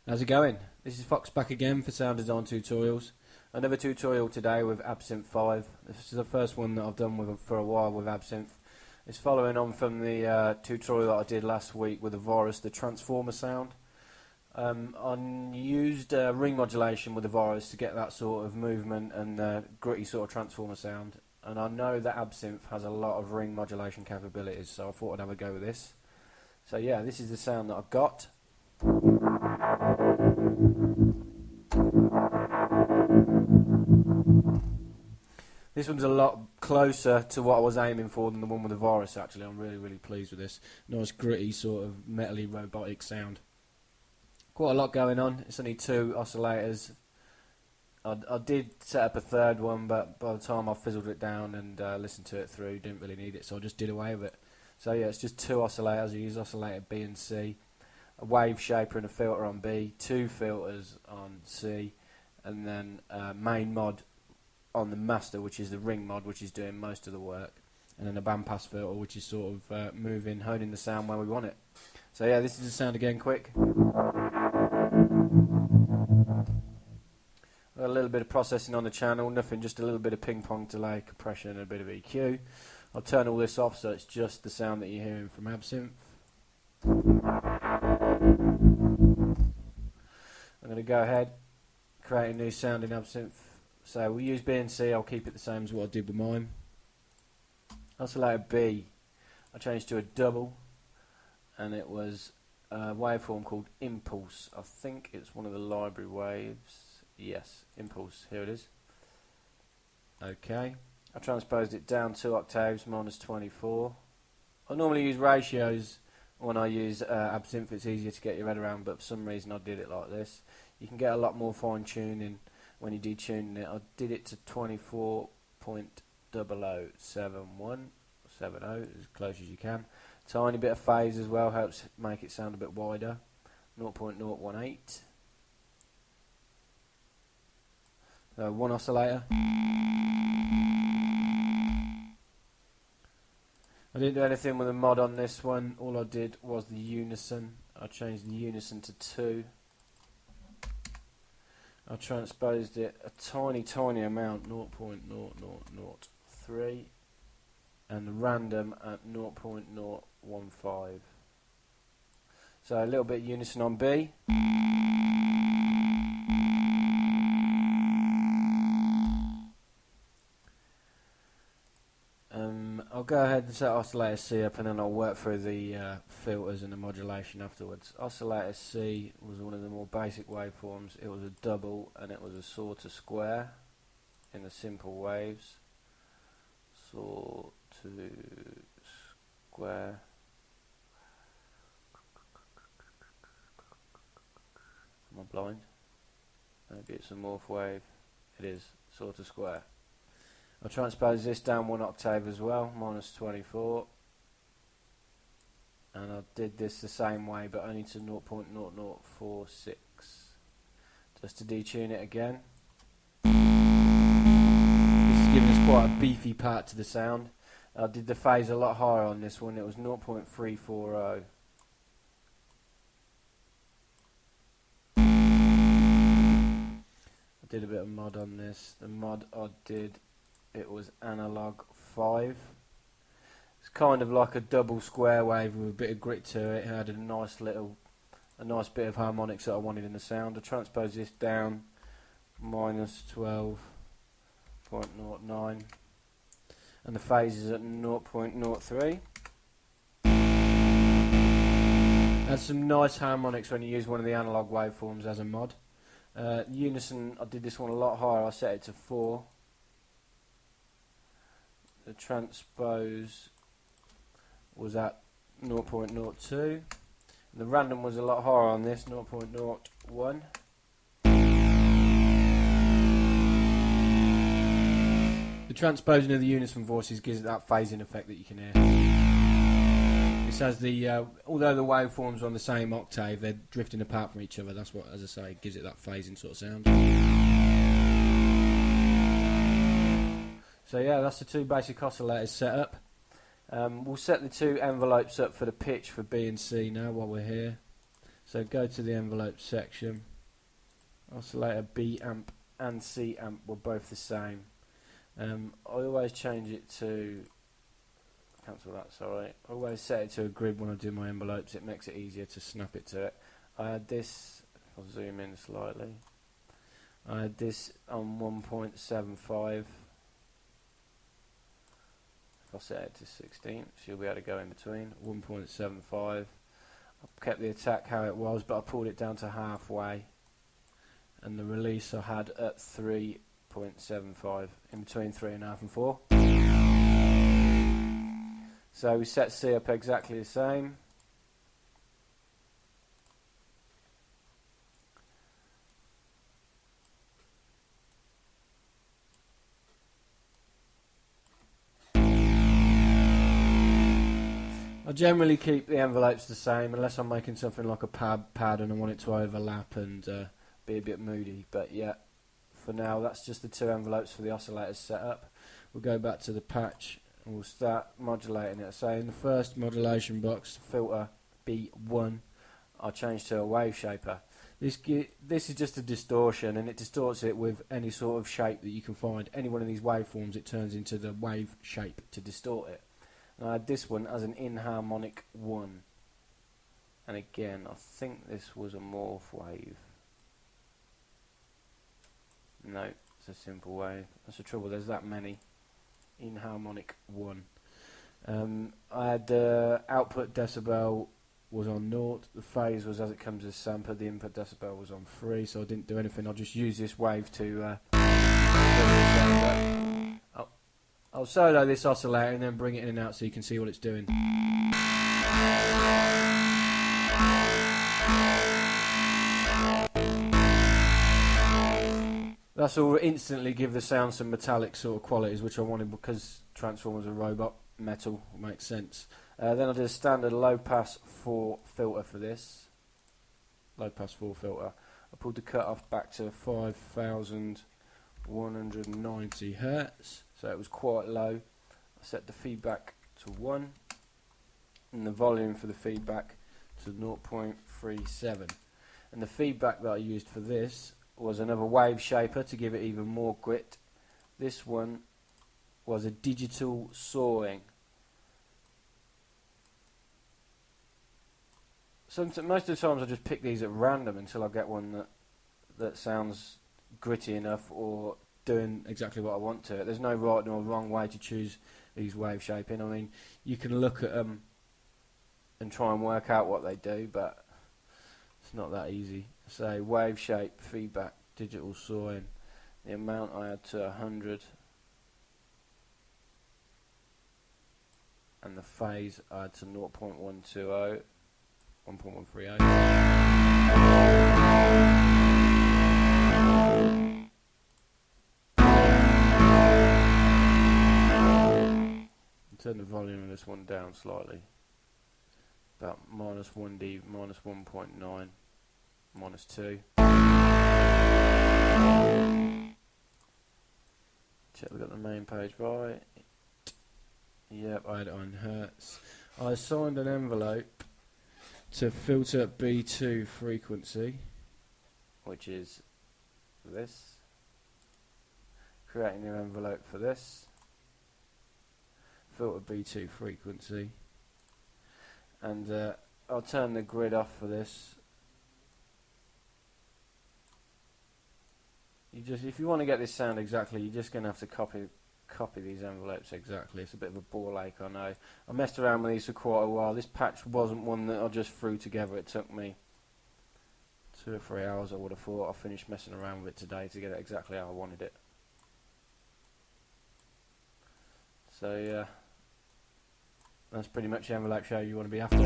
How's it going? This is Fox back again for sound design tutorials. Another tutorial today with Absynth 5. This is the first one that I've done for a while with Absynth. It's following on from the tutorial that I did last week with the virus, the transformer sound. I used ring modulation with the virus to get that sort of movement and gritty sort of transformer sound. And I know that Absynth has a lot of ring modulation capabilities, so I thought I'd have a go with this. So yeah, this is the sound that I've got. This one's a lot closer to what I was aiming for than the one with the virus. Actually, I'm really pleased with this. Nice gritty sort of metally robotic sound. Quite a lot going on. It's only 2 oscillators. I did set up a third one, but by the time I fizzled it down and listened to it through, didn't really need it, so I just did away with it. So yeah, it's just 2 oscillators. I use oscillator B and C, a wave shaper and a filter on B, 2 filters on C, and then main mod on the master, which is the ring mod, which is doing most of the work, and then a bandpass filter, which is sort of honing the sound where we want it. So yeah, this is the sound again, quick. A little bit of processing on the channel, nothing, just a little bit of ping pong delay, compression and a bit of EQ. I'll turn all this off so it's just the sound that you're hearing from Absynth. I'm going to go ahead, create a new sound in Absynth. So we'll use B and C, I'll keep it the same as what I did with mine. Oscillator B, I changed to a double, and it was a waveform called Impulse. I think it's one of the library waves. Yes, Impulse, here it is. Okay, I transposed it down 2 octaves, -24. I normally use ratios when I use Absynth. It's easier to get your head around, but for some reason I did it like this. You can get a lot more fine tuning when you're detuning it. I did it to 24.0071, 70, as close as you can. Tiny bit of phase as well helps make it sound a bit wider. 0.018. So 1 oscillator. I didn't do anything with a mod on this one. All I did was the unison. I changed the unison to 2. I transposed it a tiny amount, 0.0003, and the random at 0.015. So a little bit of unison on B. I'll go ahead and set oscillator C up, and then I'll work through the filters and the modulation afterwards. Oscillator C was one of the more basic waveforms. It was a double, and it was a saw to square in the simple waves. Saw to square. Am I blind? Maybe it's a morph wave. It is saw to square. I'll transpose this down 1 octave as well, -24, and I did this the same way but only to 0.0046, just to detune it again. This is giving us quite a beefy part to the sound. I did the phase a lot higher on this one, it was 0.340. I did a bit of mod on this. The mod I did, it was analog 5. It's kind of like a double square wave with a bit of grit to it. It had a nice bit of harmonics that I wanted in the sound. I transposed this down -12.09, and the phase is at 0.03. Has some nice harmonics when you use one of the analog waveforms as a mod. Unison, I did this one a lot higher. I set it to 4. The transpose was at 0.02. And the random was a lot higher on this, 0.01. The transposing of the unison voices gives it that phasing effect that you can hear. It says although the waveforms are on the same octave, they're drifting apart from each other. That's what, as I say, gives it that phasing sort of sound. So yeah, that's the 2 basic oscillators set up. We'll set the 2 envelopes up for the pitch for B and C now while we're here. So go to the envelope section. Oscillator B amp and C amp were both the same. I always change it to, cancel that, sorry. I always set it to a grid when I do my envelopes. It makes it easier to snap it to it. I had this, I'll zoom in slightly. I had this on 1.75. If I set it to 16, so you'll be able to go in between. 1.75. I kept the attack how it was, but I pulled it down to halfway. And the release I had at 3.75, in between 3.5 and 4. So we set C up exactly the same. I generally keep the envelopes the same unless I'm making something like a pad and I want it to overlap and be a bit moody. But yeah, for now that's just the two envelopes for the oscillators set up. We'll go back to the patch and we'll start modulating it. So in the first modulation box, filter B1, I'll change to a wave shaper. This is just a distortion, and it distorts it with any sort of shape that you can find. Any one of these waveforms, it turns into the wave shape to distort it. And I had this one as an inharmonic 1. And again, I think this was a morph wave. No, it's a simple wave. That's the trouble, there's that many. Inharmonic 1. I had the output decibel was on 0, the phase was as it comes as sample, the input decibel was on 3, so I didn't do anything, I'll just use this wave to I'll solo this oscillator and then bring it in and out so you can see what it's doing. That's all instantly give the sound some metallic sort of qualities, which I wanted because Transformers are robot metal, makes sense. Then I did a standard low pass 4 filter for this. Low pass 4 filter. I pulled the cutoff back to 5,190 Hertz. So it was quite low. I set the feedback to 1 and the volume for the feedback to 0.37. And the feedback that I used for this was another wave shaper to give it even more grit. This one was a digital sawing. Most of the times I just pick these at random until I get one that sounds gritty enough or doing exactly what I want to. There's no right nor wrong way to choose these wave shaping. I mean, you can look at them and try and work out what they do, but it's not that easy. So wave shape, feedback, digital sawing. The amount I had to 100, and the phase I had to 0.120, 1.138. Turn the volume of this one down slightly, about minus 1 dB, minus 1.9, minus 2. Check we got the main page right. Yep, I had it on Hertz. I assigned an envelope to filter B2 frequency, which is this. Create a new envelope for this. Filter B2 frequency, and I'll turn the grid off for this. If you want to get this sound exactly, you're just going to have to copy these envelopes exactly. It's a bit of a ball ache, I know. I messed around with these for quite a while. This patch wasn't one that I just threw together. It took me 2 or 3 hours, I would have thought. I finished messing around with it today to get it exactly how I wanted it. So yeah, that's pretty much the envelope show you want to be after.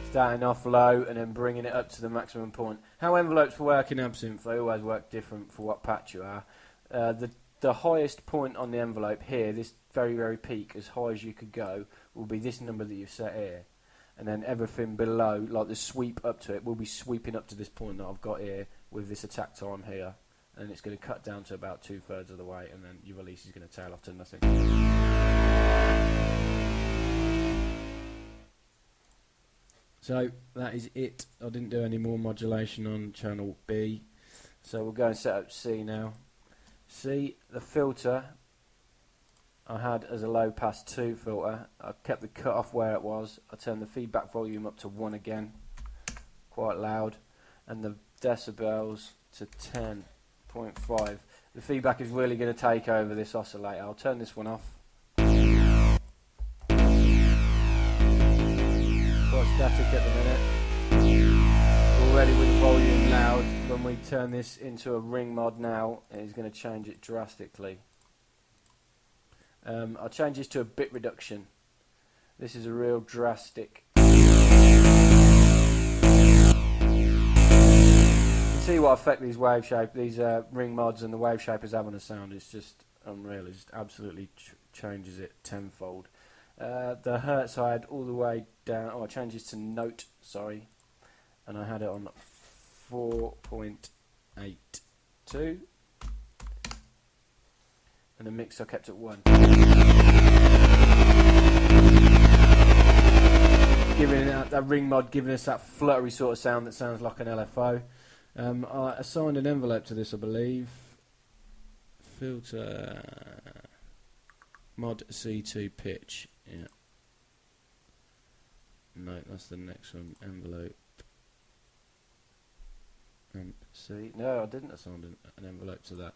Starting off low and then bringing it up to the maximum point. How envelopes work in Absynth, they always work different for what patch you are. The highest point on the envelope here, this very, very peak, as high as you could go, will be this number that you've set here. And then everything below, like the sweep up to it, will be sweeping up to this point that I've got here with this attack time here. And it's going to cut down to about 2/3 of the way, and then your release is going to tail off to nothing. So that is it. I didn't do any more modulation on channel B. So we'll go and set up C now. C, the filter I had as a low pass 2 filter. I kept the cutoff where it was. I turned the feedback volume up to 1 again, quite loud, and the decibels to 10.5. The feedback is really going to take over this oscillator. I'll turn this one off. Quite static at the minute. Already with the volume loud. When we turn this into a ring mod now, it's going to change it drastically. I'll change this to a bit reduction. This is a real drastic. You can see what effect these ring mods and the wave shapers have on the sound. It's just unreal. It just absolutely changes it tenfold. The hertz I had all the way down. Oh, I changed this to note. Sorry, and I had it on 4.82. And the mix I kept at 1. Giving that ring mod, giving us that fluttery sort of sound that sounds like an LFO. I assigned an envelope to this, I believe. Filter mod C2 pitch. Yeah. No, that's the next one. Envelope. C. No, I didn't assign an envelope to that.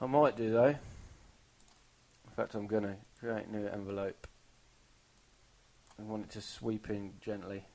I might do though. In fact, I'm going to create a new envelope. I want it to sweep in gently.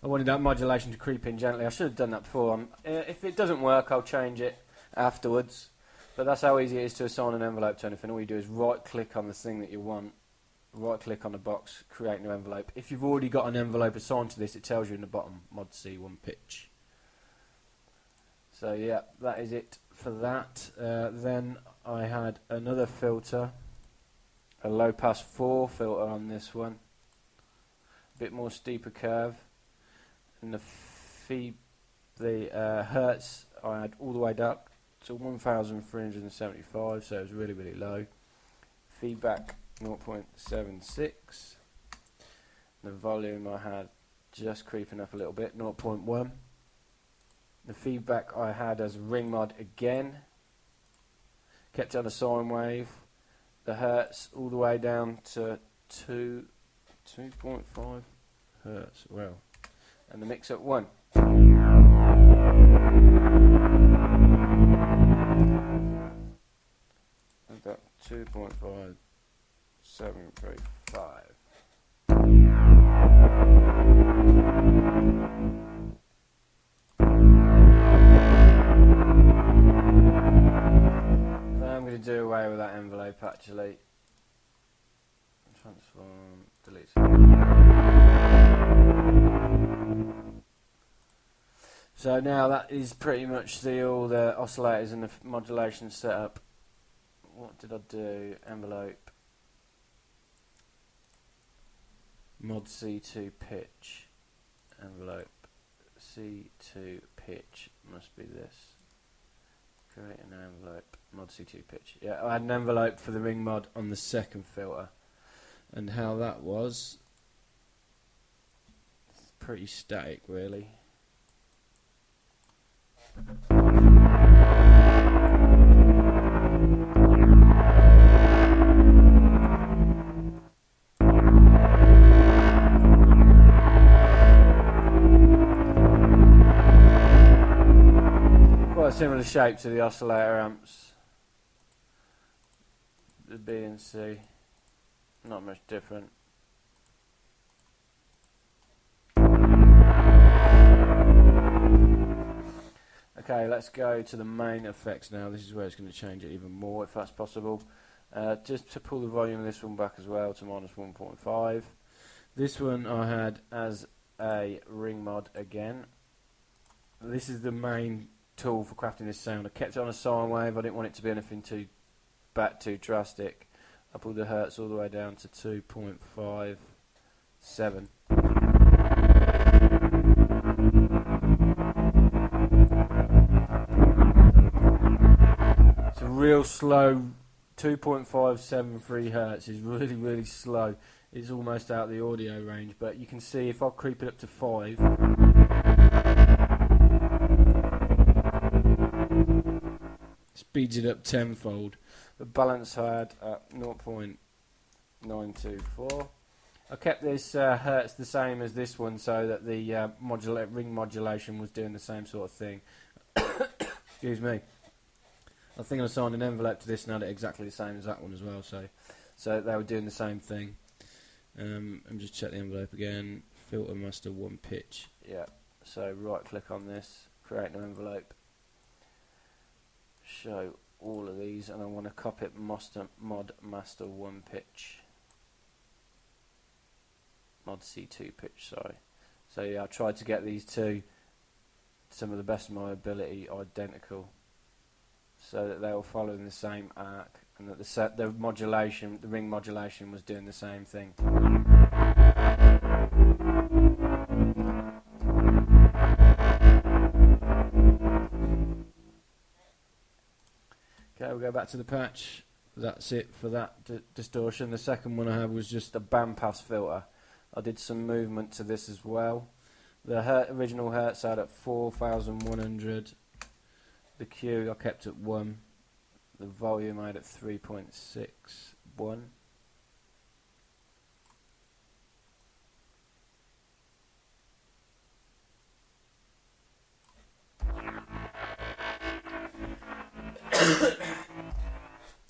I wanted that modulation to creep in gently. I should have done that before. If it doesn't work, I'll change it afterwards, but that's how easy it is to assign an envelope to anything. All you do is right click on the thing that you want, right click on the box, create new envelope. If you've already got an envelope assigned to this, it tells you in the bottom mod C1 pitch. So yeah, that is it for that. Then I had another filter, a low pass 4 filter on this one, a bit more steeper curve, and the hertz I had all the way down to 1,375, so it was really, really low. Feedback 0.76. The volume I had just creeping up a little bit, 0.1. The feedback I had as ring mod again, kept it on a sine wave. The hertz all the way down to 2.5 hertz. Well, and the mix at 1. I've got 2.5735. I'm going to do away with that envelope actually. Transform, delete. So now that is pretty much all the oscillators and the modulation setup. What did I do? Envelope. Mod C2 pitch. Envelope. C2 pitch must be this. Create an envelope. Mod C2 pitch. Yeah, I had an envelope for the ring mod on the second filter. And how that was, it's pretty static really. Quite a similar shape to the oscillator amps, the B and C, not much different. Okay, let's go to the main effects now. This is where it's going to change it even more if that's possible. Just to pull the volume of this one back as well to -1.5. This one I had as a ring mod again. This is the main tool for crafting this sound. I kept it on a sine wave. I didn't want it to be anything too drastic. I pulled the hertz all the way down to 2.57. real slow. 2.573 hertz is really, really slow. It's almost out of the audio range, but you can see if I creep it up to 5, speeds it up tenfold. The balance I had at 0.924. I kept this hertz the same as this one so that the ring modulation was doing the same sort of thing. Excuse me. I think I signed an envelope to this and had it exactly the same as that one as well, so they were doing the same thing. And just check the envelope again. Filter master 1 pitch. Yeah, so right click on this, create an envelope, show all of these, and I want to copy it mod master 1 pitch. Mod C2 pitch, sorry. So yeah, I tried to get these two, some of the best of my ability, identical, so that they were following the same arc, and that the modulation, the ring modulation, was doing the same thing. Okay, we'll go back to the patch. That's it for that distortion. The second one I had was just a bandpass filter. I did some movement to this as well. The original hertz out at 4,100. The Q I kept at 1. The volume I had at 3.61.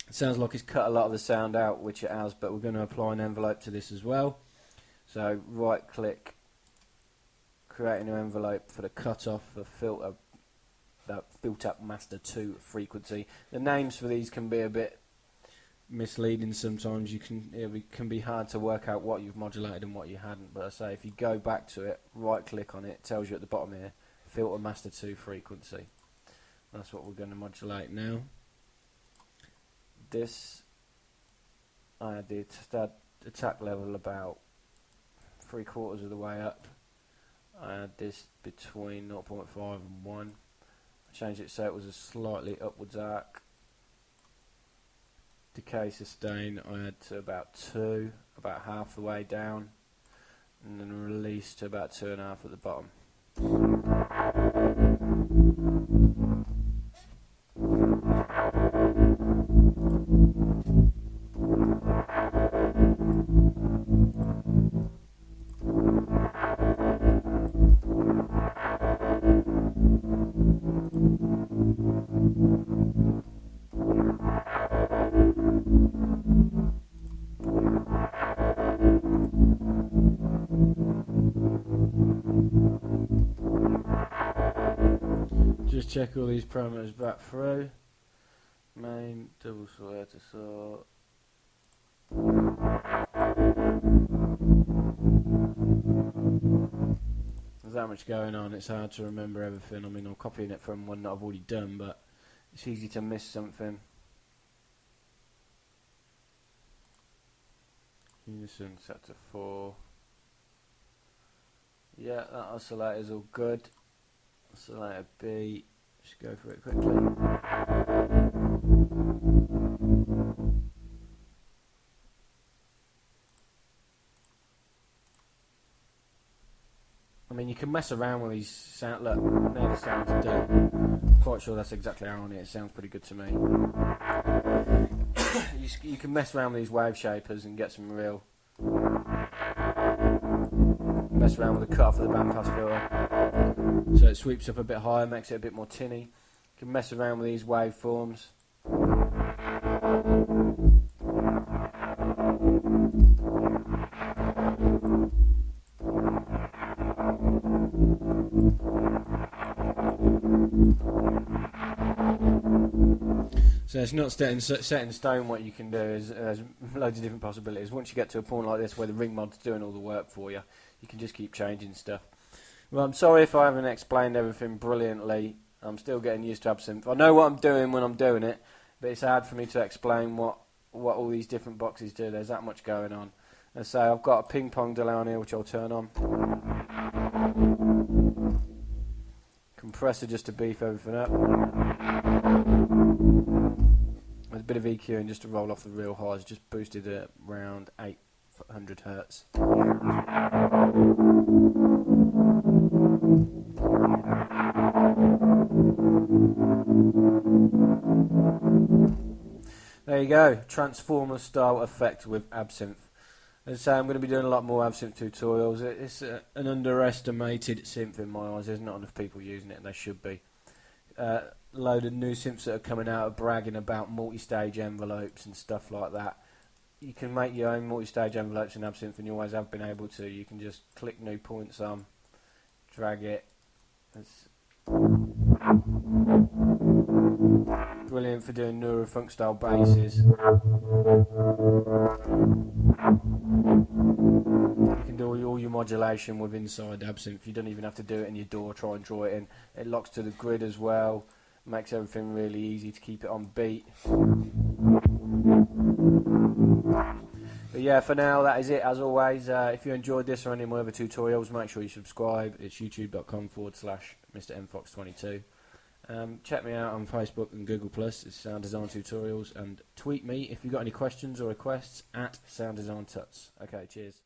It sounds like it's cut a lot of the sound out, which it has, but we're going to apply an envelope to this as well. So right click, create a new envelope for the cutoff for filter, that filter master 2 frequency. The names for these can be a bit misleading sometimes. It can be hard to work out what you've modulated and what you hadn't, but I say if you go back to it, right click on it, it tells you at the bottom here, filter master 2 frequency. That's what we're going to modulate now. This, I had the attack level about 3/4 of the way up. I had this between 0.5 and 1. I changed it so it was a slightly upwards arc. Decay sustain I had to about 2, about half the way down, and then release to about 2.5 at the bottom. Just check all these parameters back through. Main, double oscillator sort. There's that much going on, it's hard to remember everything. I mean, I'm copying it from one that I've already done, but it's easy to miss something. Unison set to 4. Yeah, that oscillator's all good. Oscillator B, just go for it quickly. I mean, you can mess around with these sound. Look, now the sound's done. Quite sure that's exactly how on it. It sounds pretty good to me. You can mess around with these wave shapers and get some real. Mess around with the cutoff of the bandpass filter, so it sweeps up a bit higher, makes it a bit more tinny. You can mess around with these waveforms. So it's not set in stone what you can do. There's loads of different possibilities. Once you get to a point like this where the ring mod's doing all the work for you, you can just keep changing stuff. Well, I'm sorry if I haven't explained everything brilliantly. I'm still getting used to Absynth. I know what I'm doing when I'm doing it, but it's hard for me to explain what all these different boxes do. There's that much going on. And so I've got a ping pong delay on here, which I'll turn on. Compressor just to beef everything up. with a bit of EQ and just to roll off the real highs, just boosted at around 800 hertz. There you go, transformer style effect with Absynth. As I say, I'm going to be doing a lot more Absynth tutorials. It's an underestimated synth in my eyes. There's not enough people using it, and they should be. Load of new synths that are coming out are bragging about multi-stage envelopes and stuff like that. You can make your own multi-stage envelopes in Absynth, and you always have been able to. You can just click new points on, drag it. It's brilliant for doing neurofunk style basses. You can do all your modulation with inside Absynth. You don't even have to do it in your DAW, try and draw it in. It locks to the grid as well, makes everything really easy to keep it on beat. But yeah, for now that is it. As always, if you enjoyed this or any of my other tutorials, make sure you subscribe. It's youtube.com/MrMFox22. Check me out on Facebook and Google+, it's Sound Design Tutorials, and tweet me if you've got any questions or requests at Sound Design Tuts. Okay, cheers.